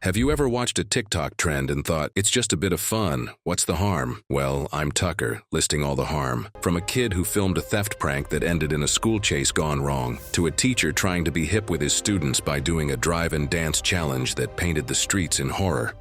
Have you ever watched a TikTok trend and thought, it's just a bit of fun, what's the harm? Well, I'm Tucker, listing all the harm. From a kid who filmed a theft prank that ended in a school chase gone wrong, to a teacher trying to be hip with his students by doing a drive and dance challenge that painted the streets in horror.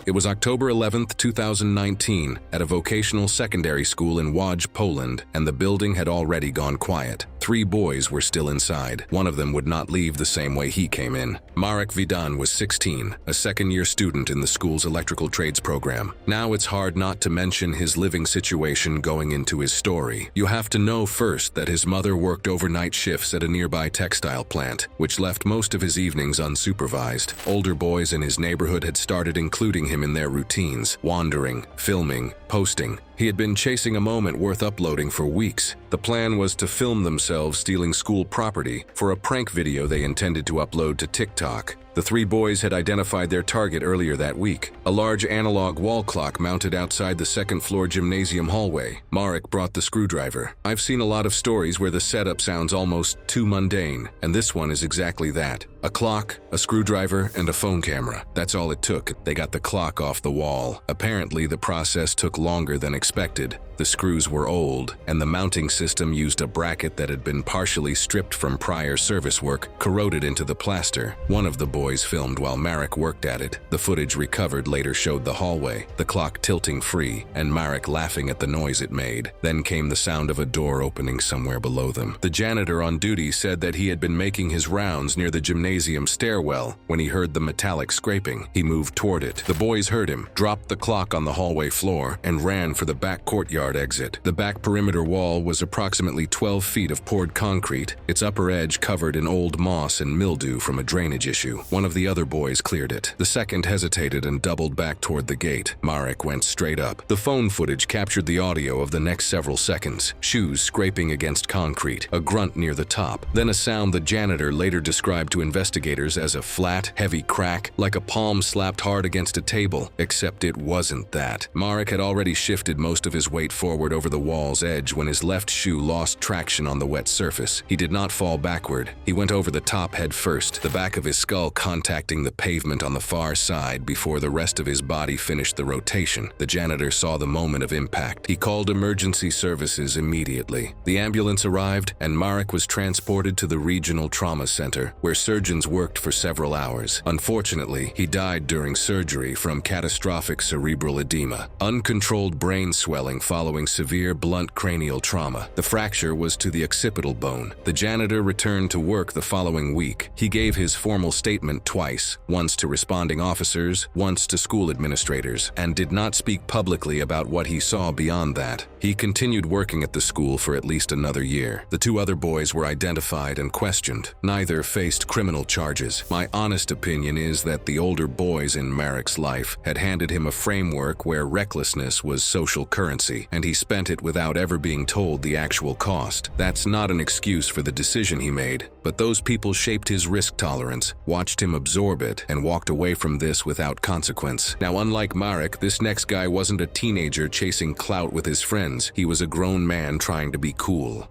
It was October 11th, 2019, at a vocational secondary school in Łódź, Poland, and the building had already gone quiet. 3 boys were still inside. One of them would not leave the same way he came in. Marek Vidan was 16, a second-year student in the school's electrical trades program. Now it's hard not to mention his living situation going into his story. You have to know first that his mother worked overnight shifts at a nearby textile plant, which left most of his evenings unsupervised. Older boys in his neighborhood had started including him in their routines, wandering, filming, posting. He had been chasing a moment worth uploading for weeks. The plan was to film themselves stealing school property for a prank video they intended to upload to TikTok. The 3 boys had identified their target earlier that week, a large analog wall clock mounted outside the second-floor gymnasium hallway. Marek brought the screwdriver. I've seen a lot of stories where the setup sounds almost too mundane, and this one is exactly that. A clock, a screwdriver, and a phone camera. That's all it took. They got the clock off the wall. Apparently, the process took longer than expected. The screws were old, and the mounting system used a bracket that had been partially stripped from prior service work, corroded into the plaster. One of the boys filmed while Marek worked at it. The footage recovered later showed the hallway, the clock tilting free, and Marek laughing at the noise it made. Then came the sound of a door opening somewhere below them. The janitor on duty said that he had been making his rounds near the gymnasium stairwell when he heard the metallic scraping. He moved toward it. The boys heard him, dropped the clock on the hallway floor, and ran for the back courtyard exit. The back perimeter wall was approximately 12 feet of poured concrete, its upper edge covered in old moss and mildew from a drainage issue. One of the other boys cleared it. The second hesitated and doubled back toward the gate. Marek went straight up. The phone footage captured the audio of the next several seconds. Shoes scraping against concrete, a grunt near the top, then a sound the janitor later described to investigators as a flat, heavy crack, like a palm slapped hard against a table, except it wasn't that. Marek had already shifted most of his weight forward over the wall's edge when his left shoe lost traction on the wet surface. He did not fall backward. He went over the top head first, the back of his skull contacting the pavement on the far side before the rest of his body finished the rotation. The janitor saw the moment of impact. He called emergency services immediately. The ambulance arrived, and Marek was transported to the regional trauma center, where surgeons worked for several hours. Unfortunately, he died during surgery from catastrophic cerebral edema, uncontrolled brain swelling following severe blunt cranial trauma. The fracture was to the occipital bone. The janitor returned to work the following week. He gave his formal statement twice, once to responding officers, once to school administrators, and did not speak publicly about what he saw beyond that. He continued working at the school for at least another year. The 2 other boys were identified and questioned. Neither faced criminal charges. My honest opinion is that the older boys in Marek's life had handed him a framework where recklessness was social currency, and he spent it without ever being told the actual cost. That's not an excuse for the decision he made, but those people shaped his risk tolerance, watched him absorb it, and walked away from this without consequence. Now, unlike Marek, this next guy wasn't a teenager chasing clout with his friends. He was a grown man trying to be cool.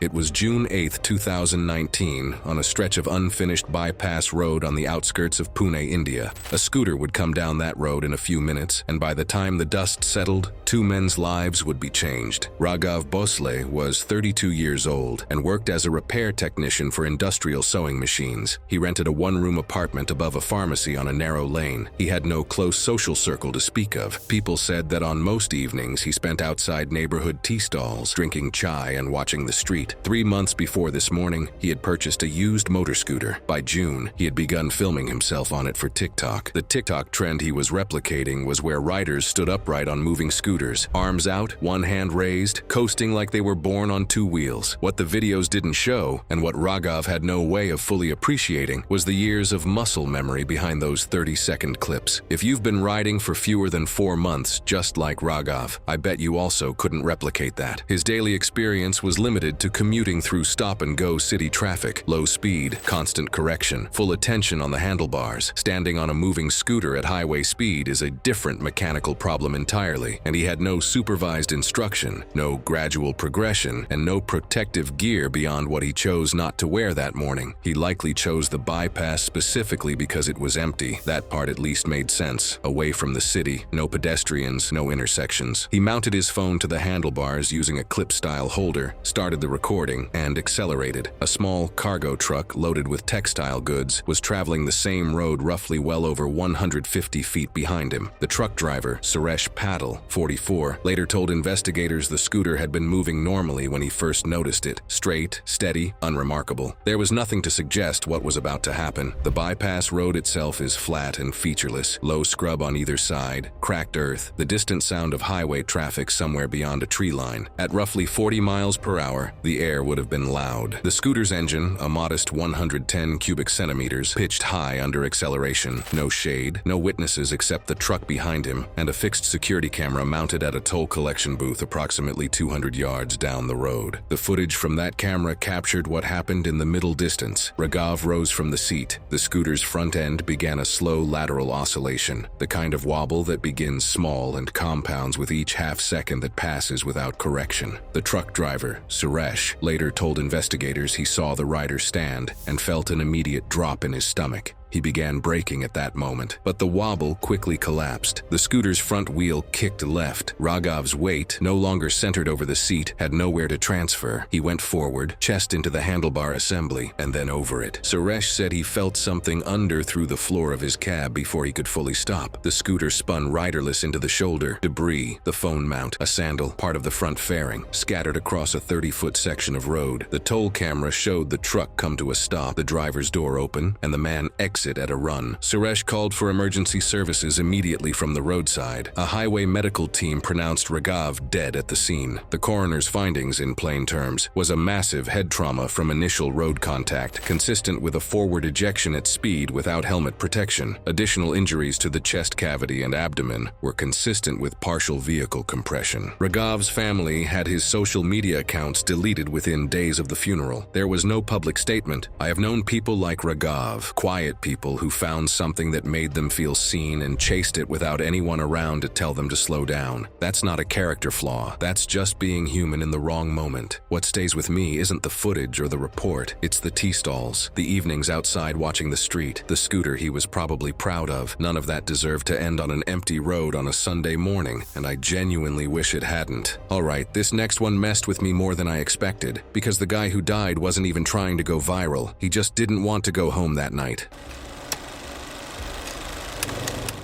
It was June 8, 2019, on a stretch of unfinished bypass road on the outskirts of Pune, India. A scooter would come down that road in a few minutes, and by the time the dust settled, 2 men's lives would be changed. Raghav Bhosle was 32 years old and worked as a repair technician for industrial sewing machines. He rented a 1-room apartment above a pharmacy on a narrow lane. He had no close social circle to speak of. People said that on most evenings he spent outside neighborhood tea stalls, drinking chai and watching the street. 3 months before this morning, he had purchased a used motor scooter. By June, he had begun filming himself on it for TikTok. The TikTok trend he was replicating was where riders stood upright on moving scooters, arms out, one hand raised, coasting like they were born on 2 wheels. What the videos didn't show, and what Raghav had no way of fully appreciating, was the years of muscle memory behind those 30-second clips. If you've been riding for fewer than 4 months, just like Raghav, I bet you also couldn't replicate that. His daily experience was limited to commuting through stop-and-go city traffic, low speed, constant correction, full attention on the handlebars. Standing on a moving scooter at highway speed is a different mechanical problem entirely, and he had no supervised instruction, no gradual progression, and no protective gear beyond what he chose not to wear that morning. He likely chose the bypass specifically because it was empty. That part at least made sense. Away from the city, no pedestrians, no intersections. He mounted his phone to the handlebars using a clip-style holder, started the recording, and accelerated. A small cargo truck loaded with textile goods was traveling the same road roughly well over 150 feet behind him. The truck driver, Suresh Patil, 44, later told investigators the scooter had been moving normally when he first noticed it. Straight, steady, unremarkable. There was nothing to suggest what was about to happen. The bypass road itself is flat and featureless, low scrub on either side, cracked earth, the distant sound of highway traffic somewhere beyond a tree line. At roughly 40 miles per hour, the air would have been loud. The scooter's engine, a modest 110 cubic centimeters, pitched high under acceleration. No shade, no witnesses except the truck behind him, and a fixed security camera mounted at a toll collection booth approximately 200 yards down the road. The footage from that camera captured what happened in the middle distance. Raghav rose from the seat. The scooter's front end began a slow lateral oscillation, the kind of wobble that begins small and compounds with each half-second that passes without correction. The truck driver, Suresh, later told investigators he saw the rider stand and felt an immediate drop in his stomach. He began braking at that moment, but the wobble quickly collapsed. The scooter's front wheel kicked left. Raghav's weight, no longer centered over the seat, had nowhere to transfer. He went forward, chest into the handlebar assembly, and then over it. Suresh said he felt something under through the floor of his cab before he could fully stop. The scooter spun riderless into the shoulder. Debris, the phone mount, a sandal, part of the front fairing, scattered across a 30-foot section of road. The toll camera showed the truck come to a stop, the driver's door open, and the man exit at a run. Suresh called for emergency services immediately from the roadside. A highway medical team pronounced Raghav dead at the scene. The coroner's findings, in plain terms, was a massive head trauma from initial road contact, consistent with a forward ejection at speed without helmet protection. Additional injuries to the chest cavity and abdomen were consistent with partial vehicle compression. Raghav's family had his social media accounts deleted within days of the funeral. There was no public statement. I have known people like Raghav, quiet people who found something that made them feel seen and chased it without anyone around to tell them to slow down. That's not a character flaw. That's just being human in the wrong moment. What stays with me isn't the footage or the report. It's the tea stalls, the evenings outside watching the street, the scooter he was probably proud of. None of that deserved to end on an empty road on a Sunday morning, and I genuinely wish it hadn't. Alright, this next one messed with me more than I expected, because the guy who died wasn't even trying to go viral. He just didn't want to go home that night.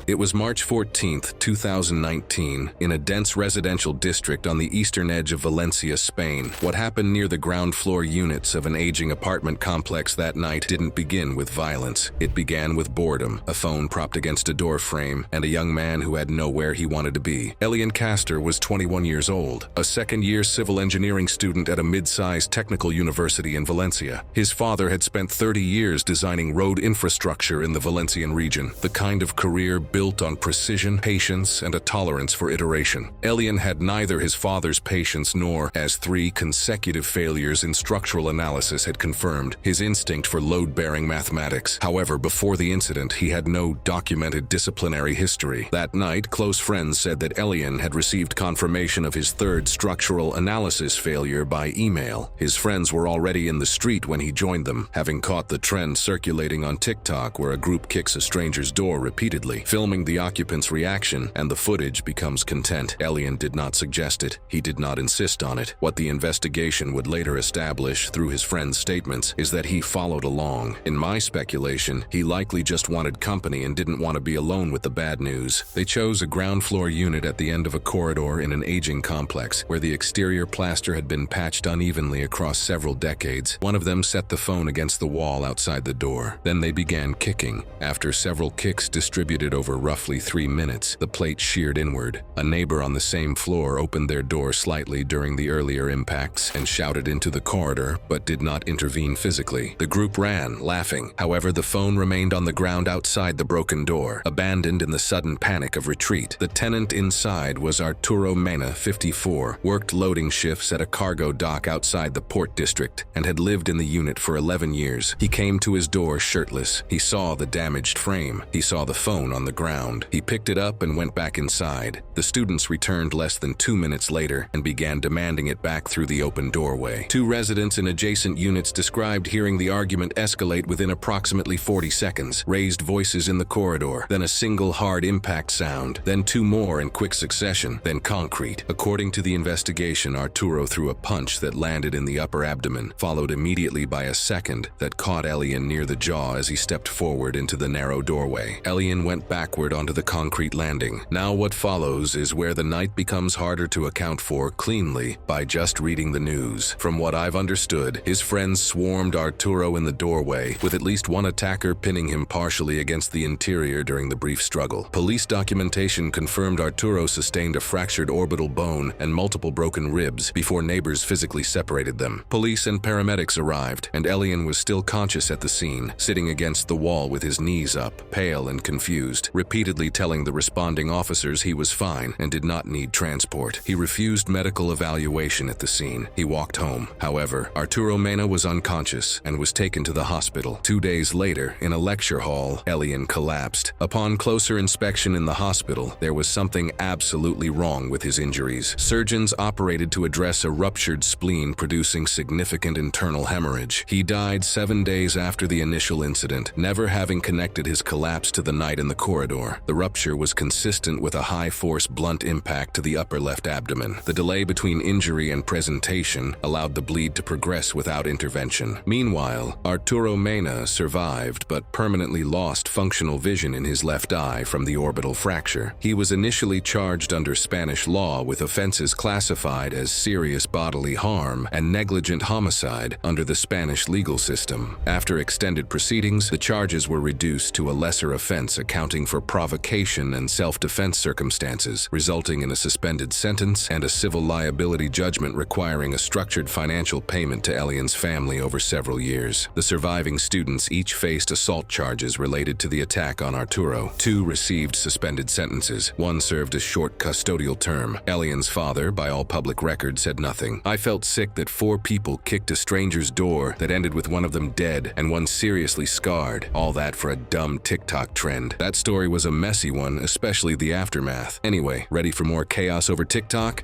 It was March 14, 2019, in a dense residential district on the eastern edge of Valencia, Spain. What happened near the ground floor units of an aging apartment complex that night didn't begin with violence. It began with boredom, a phone propped against a door frame, and a young man who had nowhere he wanted to be. Elian Castor was 21 years old, a second-year civil engineering student at a mid-sized technical university in Valencia. His father had spent 30 years designing road infrastructure in the Valencian region, the kind of career built on precision, patience, and a tolerance for iteration. Elian had neither his father's patience nor, as 3 consecutive failures in structural analysis had confirmed, his instinct for load-bearing mathematics. However, before the incident, he had no documented disciplinary history. That night, close friends said that Elian had received confirmation of his 3rd structural analysis failure by email. His friends were already in the street when he joined them, having caught the trend circulating on TikTok where a group kicks a stranger's door repeatedly, filming the occupant's reaction, and the footage becomes content. Elian did not suggest it. He did not insist on it. What the investigation would later establish through his friend's statements is that he followed along. In my speculation, he likely just wanted company and didn't want to be alone with the bad news. They chose a ground floor unit at the end of a corridor in an aging complex where the exterior plaster had been patched unevenly across several decades. One of them set the phone against the wall outside the door. Then they began kicking. After several kicks distributed over for roughly 3 minutes, the plate sheared inward. A neighbor on the same floor opened their door slightly during the earlier impacts and shouted into the corridor, but did not intervene physically. The group ran, laughing. However, the phone remained on the ground outside the broken door, abandoned in the sudden panic of retreat. The tenant inside was Arturo Mena, 54, worked loading shifts at a cargo dock outside the Port District, and had lived in the unit for 11 years. He came to his door shirtless. He saw the damaged frame. He saw the phone on the ground. He picked it up and went back inside. The students returned less than 2 minutes later and began demanding it back through the open doorway. 2 residents in adjacent units described hearing the argument escalate within approximately 40 seconds, raised voices in the corridor, then a single hard impact sound, then 2 more in quick succession, then concrete. According to the investigation, Arturo threw a punch that landed in the upper abdomen, followed immediately by a second that caught Elian near the jaw as he stepped forward into the narrow doorway. Elian went backward onto the concrete landing. Now what follows is where the night becomes harder to account for cleanly by just reading the news. From what I've understood, his friends swarmed Arturo in the doorway, with at least one attacker pinning him partially against the interior during the brief struggle. Police documentation confirmed Arturo sustained a fractured orbital bone and multiple broken ribs before neighbors physically separated them. Police and paramedics arrived, and Elian was still conscious at the scene, sitting against the wall with his knees up, pale and confused, repeatedly telling the responding officers he was fine and did not need transport. He refused medical evaluation at the scene. He walked home. However, Arturo Mena was unconscious and was taken to the hospital. 2 days later, in a lecture hall, Elian collapsed. Upon closer inspection in the hospital, there was something absolutely wrong with his injuries. Surgeons operated to address a ruptured spleen producing significant internal hemorrhage. He died 7 days after the initial incident, never having connected his collapse to the night in the corridor. The rupture was consistent with a high-force blunt impact to the upper left abdomen. The delay between injury and presentation allowed the bleed to progress without intervention. Meanwhile, Arturo Mena survived but permanently lost functional vision in his left eye from the orbital fracture. He was initially charged under Spanish law with offenses classified as serious bodily harm and negligent homicide under the Spanish legal system. After extended proceedings, the charges were reduced to a lesser offense accounting for provocation and self-defense circumstances, resulting in a suspended sentence and a civil liability judgment requiring a structured financial payment to Elian's family over several years. The surviving students each faced assault charges related to the attack on Arturo. 2 received suspended sentences. 1 served a short custodial term. Elian's father, by all public records, said nothing. I felt sick that 4 people kicked a stranger's door that ended with one of them dead and one seriously scarred. All that for a dumb TikTok trend. That story was a messy one, especially the aftermath. Anyway, ready for more chaos over TikTok?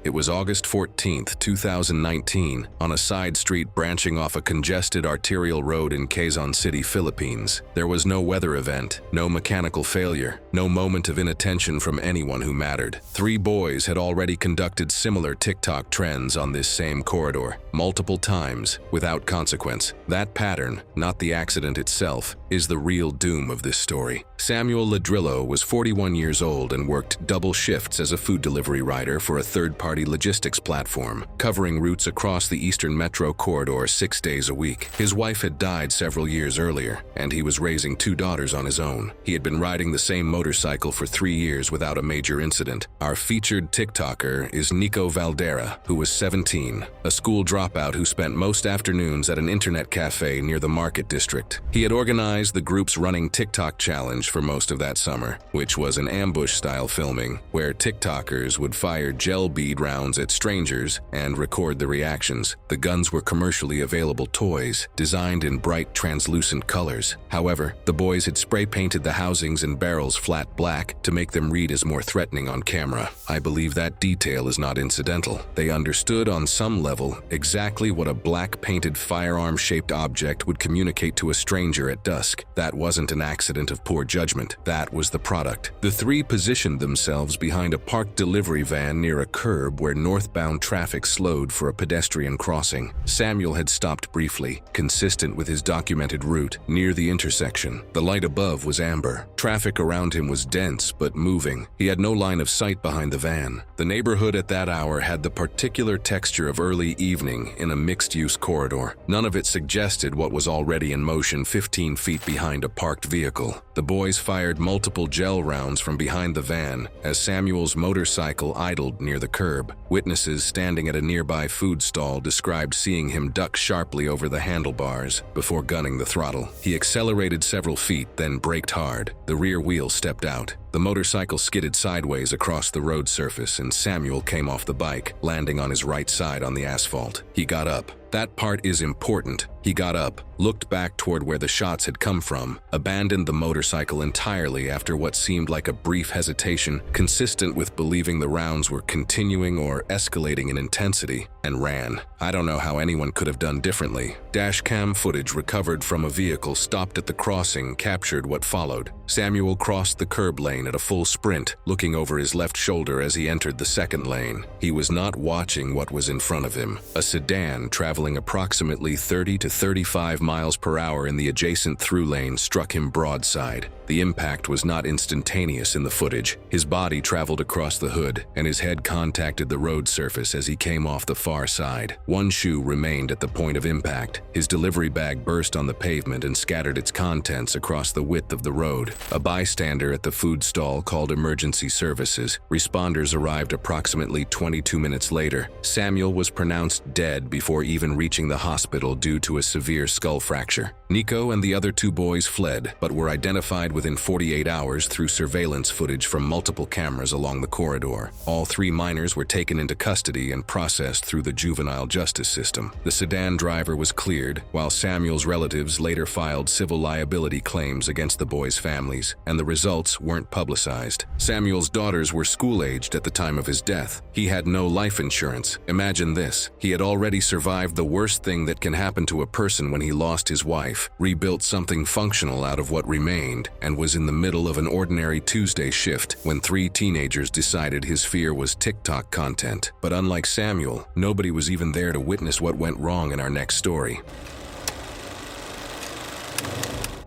It was August 14th, 2019, on a side street branching off a congested arterial road in Quezon City, Philippines. There was no weather event, no mechanical failure, no moment of inattention from anyone who mattered. 3 boys had already conducted similar TikTok trends on this same corridor, multiple times, without consequence. That pattern, not the accident itself, is the real doom of this story. Samuel Ladrillo was 41 years old and worked double shifts as a food delivery rider for a third-party logistics platform, covering routes across the Eastern Metro corridor 6 days a week. His wife had died several years earlier, and he was raising 2 daughters on his own. He had been riding the same motorcycle for 3 years without a major incident. Our featured TikToker is Nico Valdera, who was 17, a school dropout who spent most afternoons at an internet cafe near the Market District. He had organized the group's running TikTok challenge for most of that summer, which was an ambush-style filming where TikTokers would fire gel bead rounds at strangers and record the reactions. The guns were commercially available toys, designed in bright, translucent colors. However, the boys had spray-painted the housings and barrels flat black to make them read as more threatening on camera. I believe that detail is not incidental. They understood on some level exactly what a black-painted firearm-shaped object would communicate to a stranger at dusk. That wasn't an accident of poor judgment. That was the product. The 3 positioned themselves behind a parked delivery van near a curb where northbound traffic slowed for a pedestrian crossing. Samuel had stopped briefly, consistent with his documented route, near the intersection. The light above was amber. Traffic around him him was dense but moving. He had no line of sight behind the van. The neighborhood at that hour had the particular texture of early evening in a mixed-use corridor. None of it suggested what was already in motion 15 feet behind a parked vehicle. The boys fired multiple gel rounds from behind the van as Samuel's motorcycle idled near the curb. Witnesses standing at a nearby food stall described seeing him duck sharply over the handlebars before gunning the throttle. He accelerated several feet, then braked hard. The rear wheel stepped out. The motorcycle skidded sideways across the road surface and Samuel came off the bike, landing on his right side on the asphalt. He got up. That part is important. He got up, looked back toward where the shots had come from, abandoned the motorcycle entirely after what seemed like a brief hesitation, consistent with believing the rounds were continuing or escalating in intensity, and ran. I don't know how anyone could have done differently. Dashcam footage recovered from a vehicle stopped at the crossing captured what followed. Samuel crossed the curb lane at a full sprint, looking over his left shoulder as he entered the second lane. He was not watching what was in front of him. A sedan traveling approximately 30 to 35 miles per hour in the adjacent through lane struck him broadside. The impact was not instantaneous in the footage. His body traveled across the hood, and his head contacted the road surface as he came off the far side. One shoe remained at the point of impact. His delivery bag burst on the pavement and scattered its contents across the width of the road. A bystander at the food stall called emergency services. Responders arrived approximately 22 minutes later. Samuel was pronounced dead before even reaching the hospital due to a severe skull fracture. Nico and the other two boys fled, but were identified within 48 hours through surveillance footage from multiple cameras along the corridor. All three minors were taken into custody and processed through the juvenile justice system. The sedan driver was cleared, while Samuel's relatives later filed civil liability claims against the boys' families, and the results weren't publicized. Samuel's daughters were school-aged at the time of his death. He had no life insurance. Imagine this. He had already survived the worst thing that can happen to a person when he lost his wife, rebuilt something functional out of what remained, and was in the middle of an ordinary Tuesday shift when three teenagers decided his fear was TikTok content. But unlike Samuel, nobody was even there to witness what went wrong in our next story.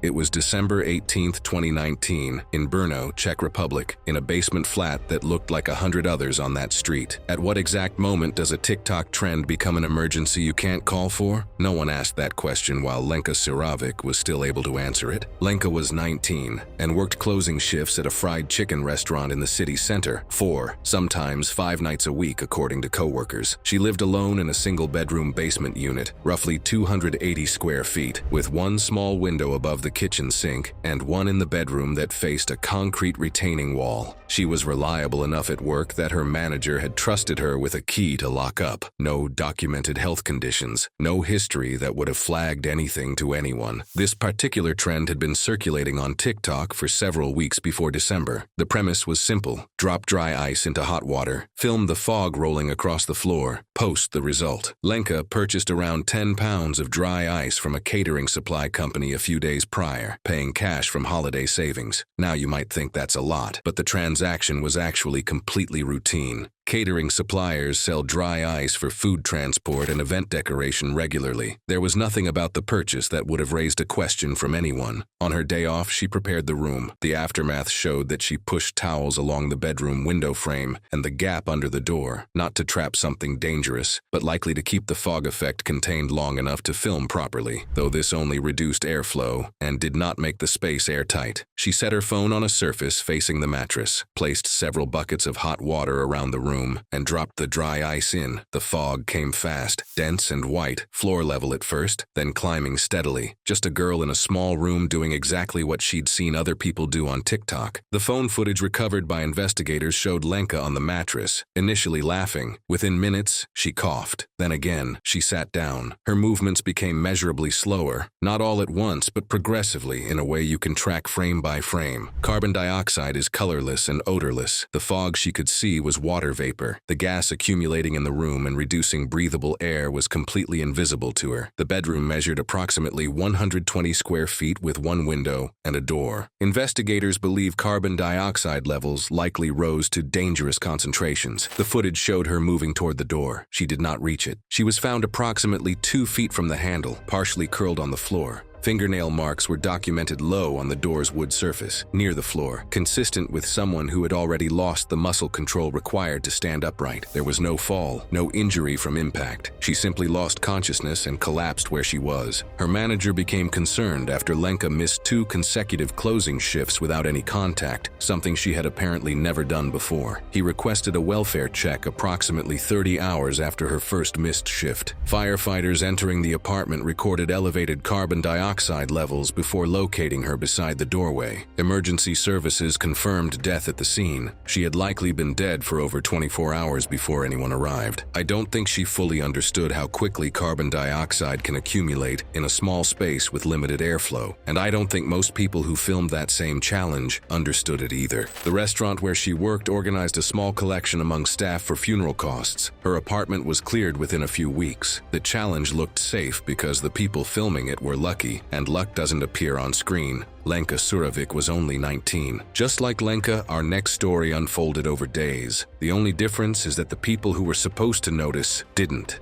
It was December 18, 2019, in Brno, Czech Republic, in a basement flat that looked like 100 others on that street. At what exact moment does a TikTok trend become an emergency you can't call for? No one asked that question while Lenka Sirovic was still able to answer it. Lenka was 19 and worked closing shifts at a fried chicken restaurant in the city center, 4, sometimes 5 nights a week according to coworkers. She lived alone in a single-bedroom basement unit, roughly 280 square feet, with one small window above the kitchen sink and one in the bedroom that faced a concrete retaining wall. She was reliable enough at work that her manager had trusted her with a key to lock up. No documented health conditions, no history that would have flagged anything to anyone. This particular trend had been circulating on TikTok for several weeks before December. The premise was simple. Drop dry ice into hot water, film the fog rolling across the floor, post the result. Lenka purchased around 10 pounds of dry ice from a catering supply company a few days prior, paying cash from holiday savings. Now you might think that's a lot, but the transaction was actually completely routine. Catering suppliers sell dry ice for food transport and event decoration regularly. There was nothing about the purchase that would have raised a question from anyone. On her day off, she prepared the room. The aftermath showed that she pushed towels along the bedroom window frame and the gap under the door, not to trap something dangerous, but likely to keep the fog effect contained long enough to film properly, though this only reduced airflow and did not make the space airtight. She set her phone on a surface facing the mattress, placed several buckets of hot water around the room, and dropped the dry ice in. The fog came fast, dense and white, floor level at first, then climbing steadily. Just a girl in a small room doing exactly what she'd seen other people do on TikTok. The phone footage recovered by investigators showed Lenka on the mattress, initially laughing. Within minutes, she coughed. Then again, she sat down. Her movements became measurably slower, not all at once, but progressively in a way you can track frame by frame. Carbon dioxide is colorless and odorless. The fog she could see was water vapor. The gas accumulating in the room and reducing breathable air was completely invisible to her. The bedroom measured approximately 120 square feet with one window and a door. Investigators believe carbon dioxide levels likely rose to dangerous concentrations. The footage showed her moving toward the door. She did not reach it. She was found approximately 2 feet from the handle, partially curled on the floor. Fingernail marks were documented low on the door's wood surface, near the floor, consistent with someone who had already lost the muscle control required to stand upright. There was no fall, no injury from impact. She simply lost consciousness and collapsed where she was. Her manager became concerned after Lenka missed 2 consecutive closing shifts without any contact, something she had apparently never done before. He requested a welfare check approximately 30 hours after her first missed shift. Firefighters entering the apartment recorded elevated carbon dioxide levels before locating her beside the doorway. Emergency services confirmed death at the scene. She had likely been dead for over 24 hours before anyone arrived. I don't think she fully understood how quickly carbon dioxide can accumulate in a small space with limited airflow, and I don't think most people who filmed that same challenge understood it either. The restaurant where she worked organized a small collection among staff for funeral costs. Her apartment was cleared within a few weeks. The challenge looked safe because the people filming it were lucky, and luck doesn't appear on screen. Lenka Surovic was only 19. Just like Lenka, our next story unfolded over days. The only difference is that the people who were supposed to notice didn't.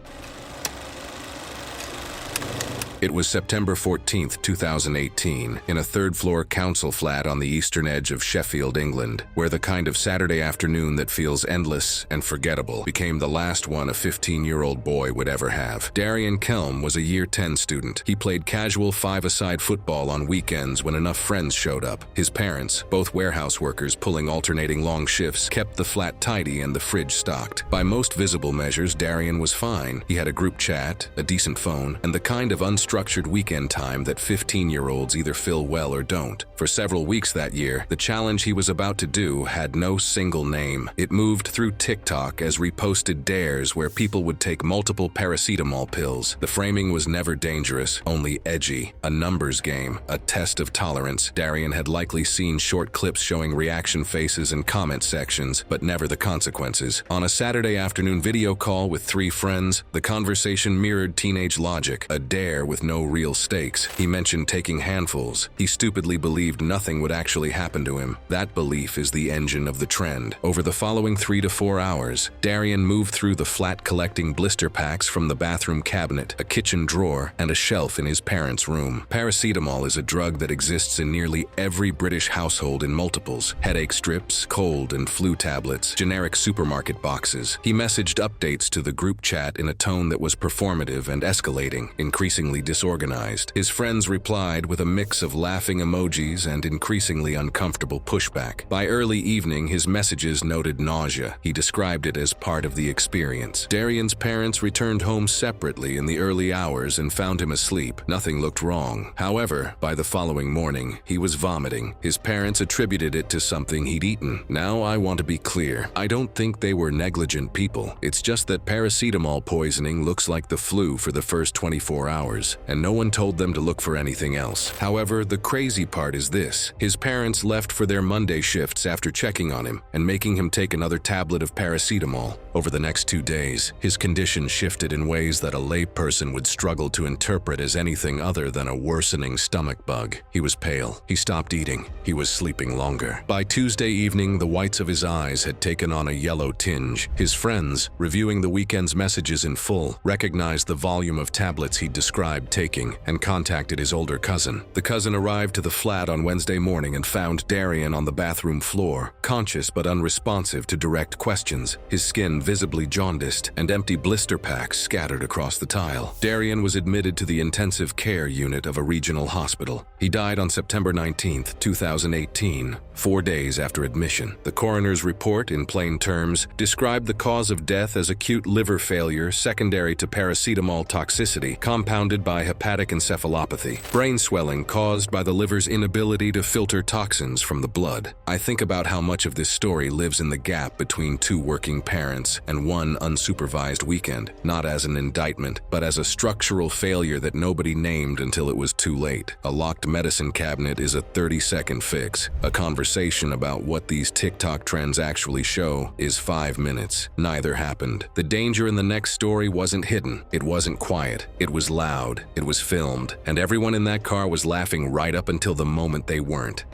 It was September 14, 2018, in a third-floor council flat on the eastern edge of Sheffield, England, where the kind of Saturday afternoon that feels endless and forgettable became the last one a 15-year-old boy would ever have. Darian Kelm was a Year 10 student. He played casual five-a-side football on weekends when enough friends showed up. His parents, both warehouse workers pulling alternating long shifts, kept the flat tidy and the fridge stocked. By most visible measures, Darian was fine. He had a group chat, a decent phone, and the kind of unstructured weekend time that 15-year-olds either fill well or don't. For several weeks that year, the challenge he was about to do had no single name. It moved through TikTok as reposted dares where people would take multiple paracetamol pills. The framing was never dangerous, only edgy. A numbers game, a test of tolerance. Darian had likely seen short clips showing reaction faces and comment sections, but never the consequences. On a Saturday afternoon video call with 3 friends, the conversation mirrored teenage logic, a dare with no real stakes. He mentioned taking handfuls. He stupidly believed nothing would actually happen to him. That belief is the engine of the trend. Over the following 3 to 4 hours, Darian moved through the flat collecting blister packs from the bathroom cabinet, a kitchen drawer, and a shelf in his parents' room. Paracetamol is a drug that exists in nearly every British household in multiples. Headache strips, cold and flu tablets, generic supermarket boxes. He messaged updates to the group chat in a tone that was performative and escalating, increasingly disorganized. His friends replied with a mix of laughing emojis and increasingly uncomfortable pushback. By early evening, his messages noted nausea. He described it as part of the experience. Darian's parents returned home separately in the early hours and found him asleep. Nothing looked wrong. However, by the following morning, he was vomiting. His parents attributed it to something he'd eaten. Now, I want to be clear. I don't think they were negligent people. It's just that paracetamol poisoning looks like the flu for the first 24 hours, and no one told them to look for anything else. However, the crazy part is this. His parents left for their Monday shifts after checking on him and making him take another tablet of paracetamol. Over the next 2 days, his condition shifted in ways that a layperson would struggle to interpret as anything other than a worsening stomach bug. He was pale. He stopped eating. He was sleeping longer. By Tuesday evening, the whites of his eyes had taken on a yellow tinge. His friends, reviewing the weekend's messages in full, recognized the volume of tablets he'd described taking and contacted his older cousin. The cousin arrived to the flat on Wednesday morning and found Darian on the bathroom floor, conscious but unresponsive to direct questions, his skin visibly jaundiced and empty blister packs scattered across the tile. Darian was admitted to the intensive care unit of a regional hospital. He died on September 19, 2018, 4 days after admission. The coroner's report, in plain terms, described the cause of death as acute liver failure secondary to paracetamol toxicity, compounded by hepatic encephalopathy, brain swelling caused by the liver's inability to filter toxins from the blood. I think about how much of this story lives in the gap between 2 working parents and 1 unsupervised weekend, not as an indictment, but as a structural failure that nobody named until it was too late. A locked medicine cabinet is a 30-second fix. A conversation about what these TikTok trends actually show is 5 minutes. Neither happened. The danger in the next story wasn't hidden. It wasn't quiet. It was loud. It was filmed. And everyone in that car was laughing right up until the moment they weren't.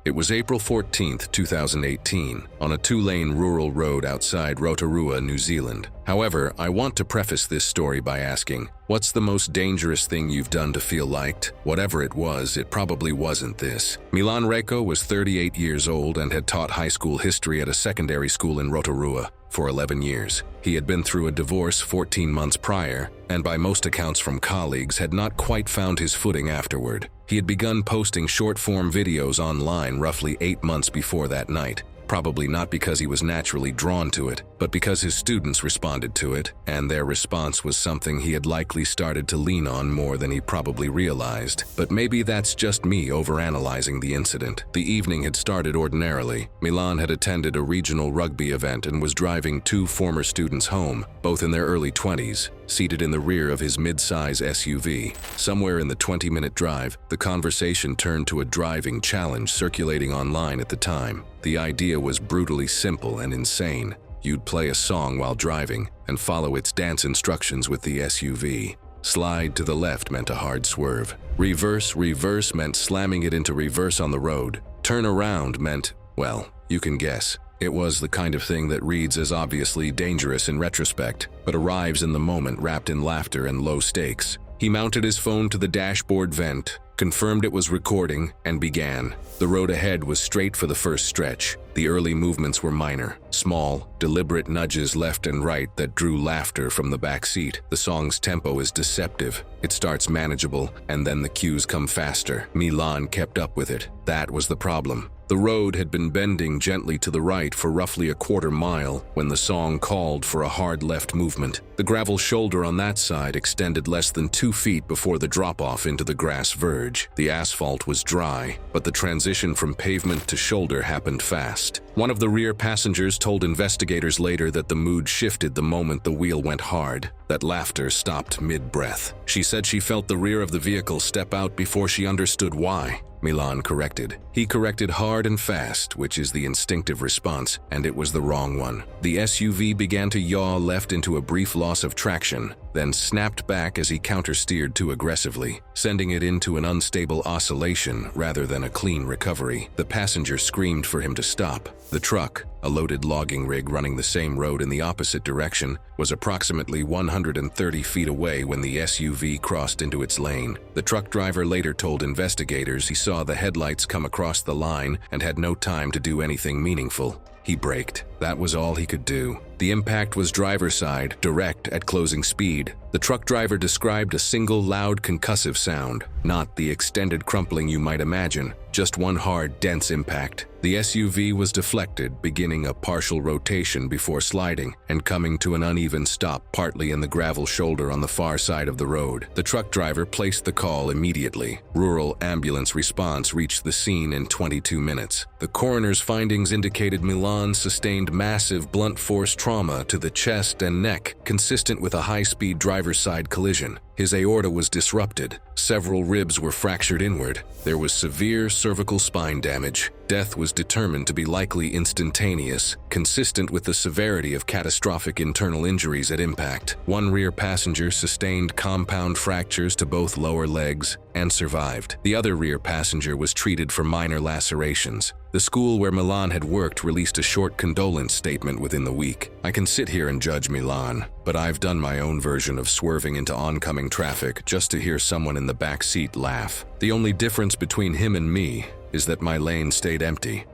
It was April 14th, 2018, on a two-lane rural road outside Rotorua, New Zealand. However, I want to preface this story by asking, what's the most dangerous thing you've done to feel liked? Whatever it was, it probably wasn't this. Milan Reiko was 38 years old and had taught high school history at a secondary school in Rotorua for 11 years. He had been through a divorce 14 months prior, and by most accounts from colleagues, had not quite found his footing afterward. He had begun posting short-form videos online roughly 8 months before that night. Probably not because he was naturally drawn to it, but because his students responded to it, and their response was something he had likely started to lean on more than he probably realized. But maybe that's just me overanalyzing the incident. The evening had started ordinarily. Milan had attended a regional rugby event and was driving 2 former students home, both in their early 20s, seated in the rear of his mid-size SUV. Somewhere in the 20-minute drive, the conversation turned to a driving challenge circulating online at the time. The idea was brutally simple and insane. You'd play a song while driving and follow its dance instructions with the SUV. Slide to the left meant a hard swerve. Reverse meant slamming it into reverse on the road. Turn around meant, well, you can guess. It was the kind of thing that reads as obviously dangerous in retrospect, but arrives in the moment wrapped in laughter and low stakes. He mounted his phone to the dashboard vent, confirmed it was recording, and began. The road ahead was straight for the first stretch. The early movements were minor, small, deliberate nudges left and right that drew laughter from the back seat. The song's tempo is deceptive. It starts manageable, and then the cues come faster. Milan kept up with it. That was the problem. The road had been bending gently to the right for roughly a quarter mile when the song called for a hard left movement. The gravel shoulder on that side extended less than 2 feet before the drop-off into the grass verge. The asphalt was dry, but the transition from pavement to shoulder happened fast. One of the rear passengers told investigators later that the mood shifted the moment the wheel went hard, that laughter stopped mid-breath. She said she felt the rear of the vehicle step out before she understood why. Milan corrected. He corrected hard and fast, which is the instinctive response, and it was the wrong one. The SUV began to yaw left into a brief loss of traction, then snapped back as he countersteered too aggressively, sending it into an unstable oscillation rather than a clean recovery. The passenger screamed for him to stop. The truck, a loaded logging rig running the same road in the opposite direction, was approximately 130 feet away when the SUV crossed into its lane. The truck driver later told investigators he saw the headlights come across the line and had no time to do anything meaningful. He braked. That was all he could do. The impact was driver's side, direct at closing speed. The truck driver described a single loud concussive sound, not the extended crumpling you might imagine, just one hard, dense impact. The SUV was deflected, beginning a partial rotation before sliding and coming to an uneven stop partly in the gravel shoulder on the far side of the road. The truck driver placed the call immediately. Rural ambulance response reached the scene in 22 minutes. The coroner's findings indicated Milan sustained massive blunt force trauma to the chest and neck, consistent with a high-speed driver's side collision. His aorta was disrupted. Several ribs were fractured inward. There was severe cervical spine damage. Death was determined to be likely instantaneous, consistent with the severity of catastrophic internal injuries at impact. One rear passenger sustained compound fractures to both lower legs and survived. The other rear passenger was treated for minor lacerations. The school where Milan had worked released a short condolence statement within the week. I can sit here and judge Milan, but I've done my own version of swerving into oncoming traffic just to hear someone in the back seat laugh. The only difference between him and me is that my lane stayed empty.